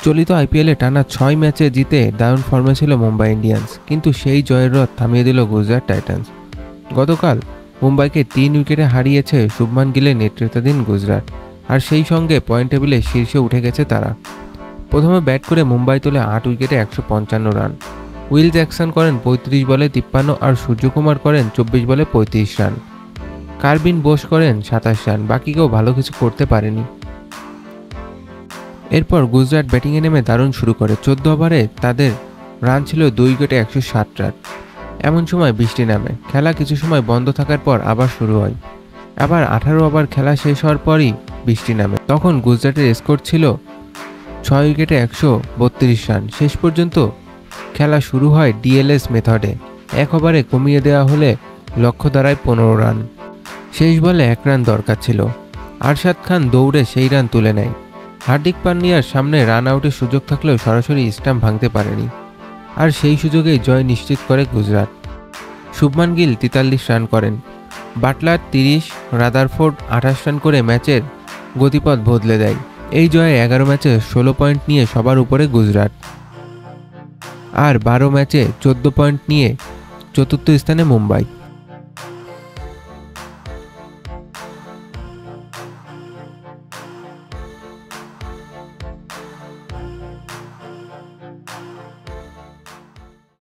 চলিত আইপিএলে টানা 6 ম্যাচে জিতে দারুণ ফর্মে ছিল মুম্বাই ইন্ডিয়ান্স, কিন্তু সেই জয়ের রথ থামিয়ে দিল গুজরাট টাইটান্স। গতকাল মুম্বাইকে 3 উইকেটে হারিয়েছে শুভমান গিলের নেতৃত্বাধীন গুজরাট, আর সেই সঙ্গে পয়েন্ট টেবিলে শীর্ষে উঠে গেছে তারা। প্রথমে ব্যাট করে মুম্বাই তোলে 8 উইকেটে 155 রান। উইল জ্যাকসন করেন 35 বলে 53 আর সূর্যকুমার করেন 24 বলে 35 রান। কার্বিন বোস করেন 27 রান। বাকি কেউ ভালো কিছু করতে পারেনি। এরপর গুজরাট ব্যাটিংয়ে নেমে দারুণ শুরু করে। 14 ওভারে তাদের রান ছিল 2 উইকেটে 160 রান। এমন সময় বৃষ্টি নামে। খেলা কিছু সময় বন্ধ থাকার পর আবার শুরু হয়। আবার 18 ওভার খেলা শেষ হওয়ার পরই বৃষ্টি নামে। তখন গুজরাটের স্কোর ছিল 6 উইকেটে 132 রান। শেষ পর্যন্ত খেলা শুরু হয় ডিএলএস মেথডে। 1 ওভারে কমিয়ে দেওয়া হলে লক্ষ্য দাঁড়ায় 15 রান। শেষ বলে 1 রান দরকার ছিল। আরশাদ খান দৌড়ে সেই রান তুলে নেয়। হার্দিক পান্ডিয়ার সামনে রান আউটের সুযোগ থাকলেও সরাসরি স্টাম্প ভাঙতে পারেনি, আর সেই সুযোগেই জয় নিশ্চিত করে গুজরাট। শুভমান গিল 43 রান করেন, বাটলার 30, রাদারফোর্ড 28 রান করে ম্যাচের গতিপথ বদলে দেয়। এই জয়ে 11 ম্যাচে 16 পয়েন্ট নিয়ে সবার উপরে গুজরাট, আর 12 ম্যাচে 14 পয়েন্ট নিয়ে চতুর্থ স্থানে মুম্বাই।